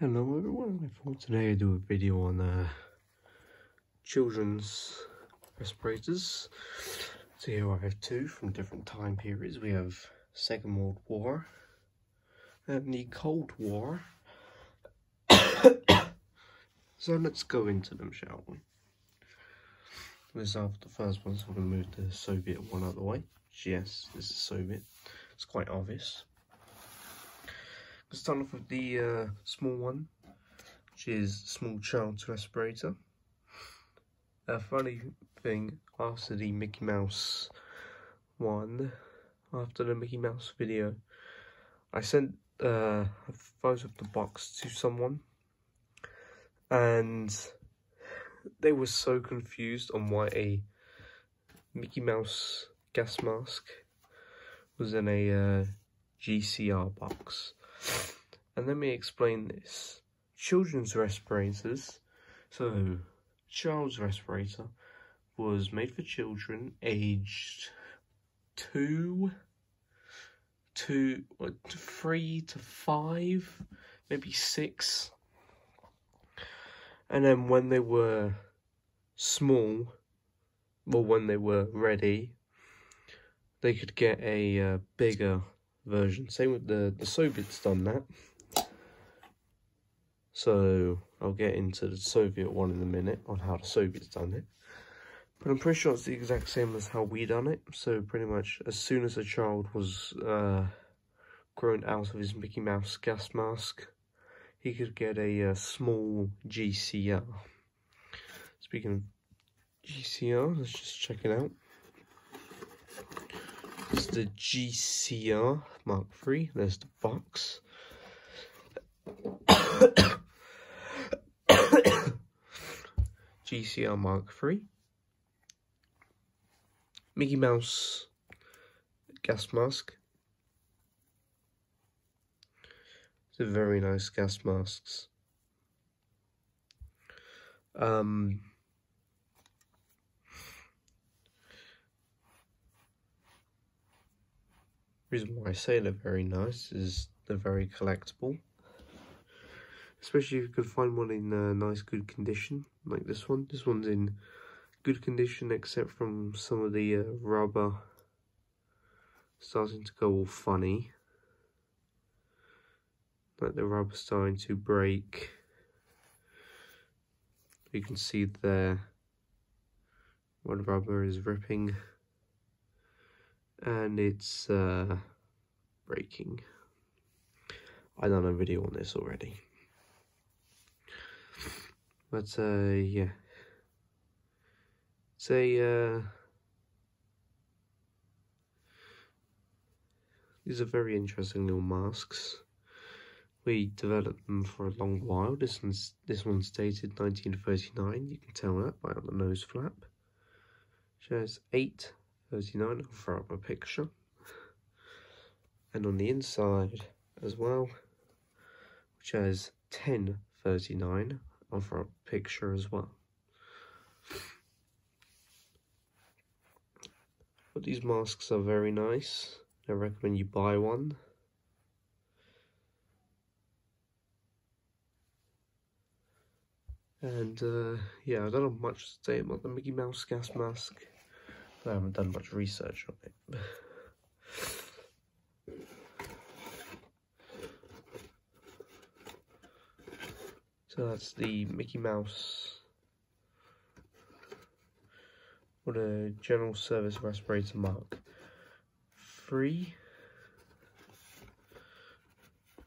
Hello everyone, I thought today I'd do a video on children's respirators. So here I have two from different time periods. We have Second World War and the Cold War. So let's go into them, shall we? This is after the first one, so I'm going to move the Soviet one out of the way. Yes, this is Soviet. It's quite obvious. Let's start off with the small one, which is Small Child's Respirator. A funny thing, after the Mickey Mouse one, after the Mickey Mouse video, I sent a photo of the box to someone, and they were so confused on why a Mickey Mouse gas mask was in a GCR box. And let me explain this. Children's respirators, so child's respirator was made for children aged 3 to 5, maybe 6. And then when they were small, or when they were ready, they could get a bigger version. Same with the Soviets done that. So I'll get into the Soviet one in a minute on how the Soviets done it. But I'm pretty sure it's the exact same as how we done it. So pretty much as soon as a child was grown out of his Mickey Mouse gas mask, he could get a small GCR. Speaking of GCR, let's just check it out. It's the GCR Mark III. There's the box. GCR Mark III. Mickey Mouse gas mask. They're very nice gas masks. Reason why I say they're very nice is they're very collectible. Especially if you can find one in nice good condition, like this one. This one's in good condition except from some of the rubber starting to go all funny. Like the rubber starting to break. You can see there where the rubber is ripping. And it's breaking. I've done a video on this already. But yeah. It's these are very interesting little masks. We developed them for a long while. This one's dated 1939. You can tell that by the nose flap. Shows 839. I'll throw up a picture. And on the inside as well, which has 1039. I'll throw up a picture as well. But these masks are very nice. I recommend you buy one. And yeah, I don't have much to say about the Mickey Mouse gas mask. I haven't done much research on it. So that's the Mickey Mouse, or the General Service Respirator Mark III,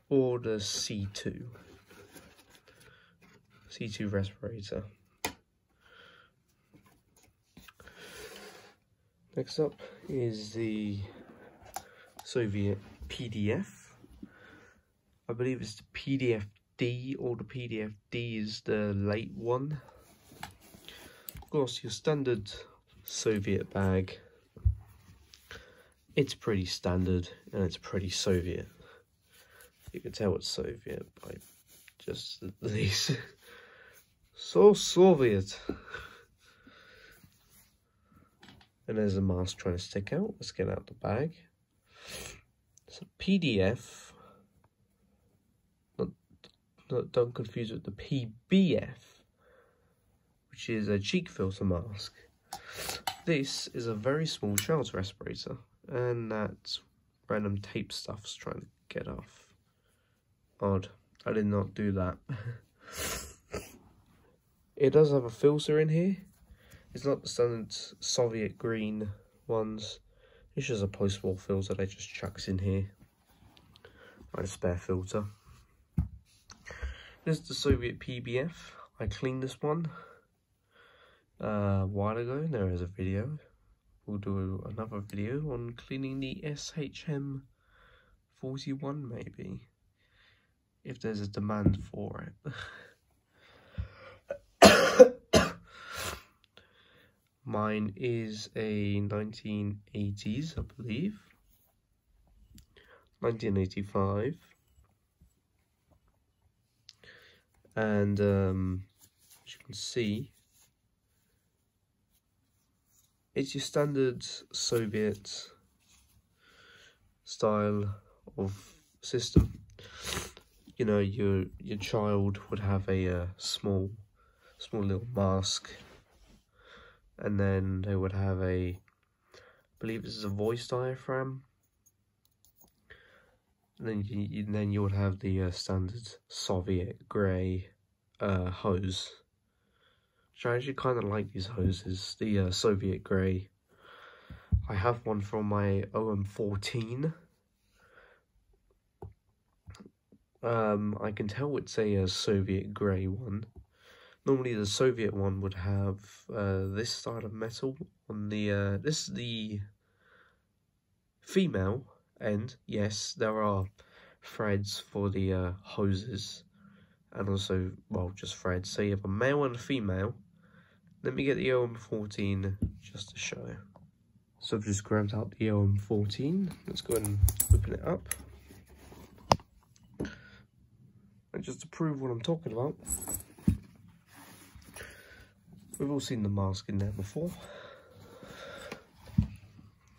or the C2 respirator. Next up is the Soviet PDF. I believe it's the PDF-D, or the PDF-D is the late one. Of course, your standard Soviet bag. It's pretty standard and it's pretty Soviet. You can tell it's Soviet by just these. So Soviet. And there's a mask trying to stick out. Let's get out the bag. It's a PDF. don't confuse it with the PBF, which is a cheek filter mask. This is a very small shelter respirator, and that random tape stuff's trying to get off. Odd. I did not do that. It does have a filter in here. It's not the standard Soviet green ones. It's just a post-war filter they just chucks in here. Like a spare filter. This is the Soviet PBF. I cleaned this one a while ago. There is a video. We'll do another video on cleaning the SHM 41 maybe, if there's a demand for it. Mine is a 1980s, I believe. 1985. And as you can see, it's your standard Soviet style of system. You know, your child would have a small little mask, and then they would have I believe this is a voice diaphragm, and then you would have the standard Soviet grey hose. Which I actually kind of like these hoses, the Soviet grey. I have one from my OM14. I can tell it's a Soviet grey one. Normally the Soviet one would have this style of metal on the, this is the female end. Yes, there are threads for the hoses, and also, well, just threads. So you have a male and a female. Let me get the OM14 just to show. So I've just grabbed out the OM14. Let's go ahead and open it up. And just to prove what I'm talking about, we've all seen the mask in there before.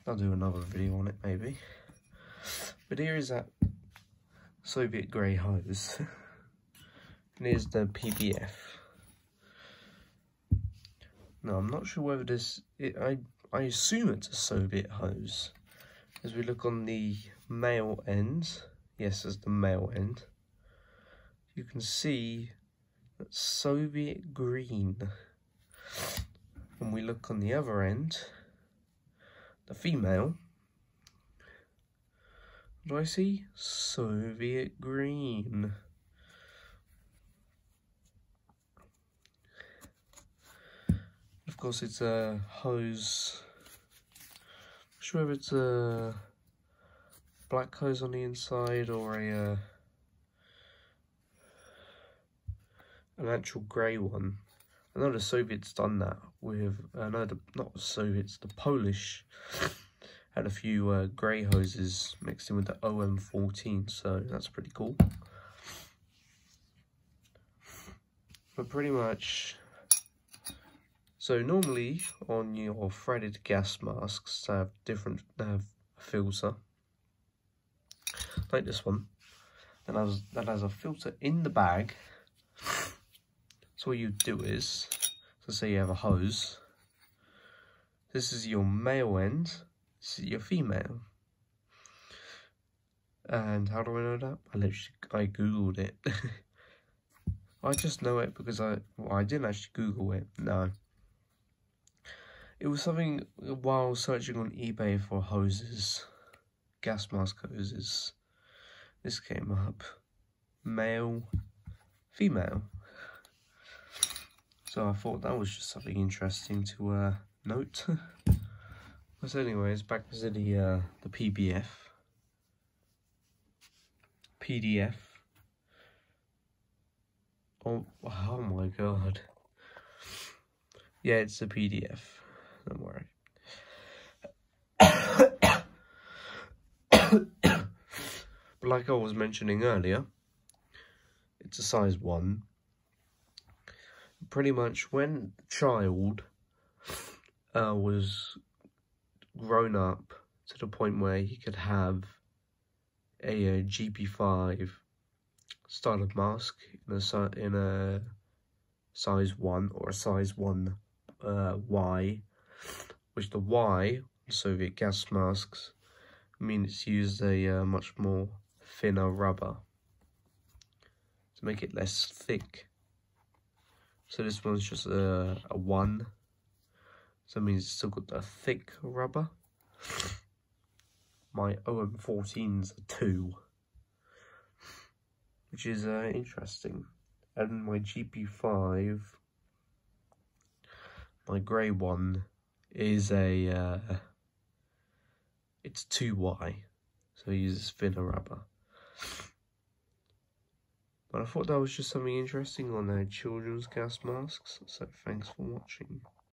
I'll do another video on it maybe. But here is that Soviet grey hose. And here's the PBF. Now I'm not sure whether this, I assume it's a Soviet hose. As we look on the male end, yes, there's the male end. You can see that Soviet green. When we look on the other end, the female, what do I see? Soviet green. Of course, it's a hose. I'm sure if it's a black hose on the inside or an actual grey one. I know the Soviets done that with, not the Soviets, the Polish had a few grey hoses mixed in with the OM14, so that's pretty cool. But pretty much, so normally on your threaded gas masks, they have they have a filter, like this one, that has a filter in the bag. So what you do is, so say you have a hose, this is your male end, this is your female. And how do I know that? I googled it. I just know it because I didn't actually Google it, no. It was something while searching on eBay for hoses, gas mask hoses. This came up, male, female. So I thought that was just something interesting to note. But anyways, back to the PBF. PDF. Oh my god. Yeah, it's a PDF. Don't worry. But like I was mentioning earlier, it's a size 1. Pretty much when the child was grown up to the point where he could have a GP5 style of mask in a size 1 or a size 1 Y, which the Y, Soviet gas masks, mean it's used a much more thinner rubber to make it less thick. So this one's just a 1, so it means it's still got a thick rubber. My OM14's a 2, which is interesting. And my GP5, my grey one, is it's 2Y, so it uses thinner rubber. But I thought that was just something interesting on children's gas masks, so thanks for watching.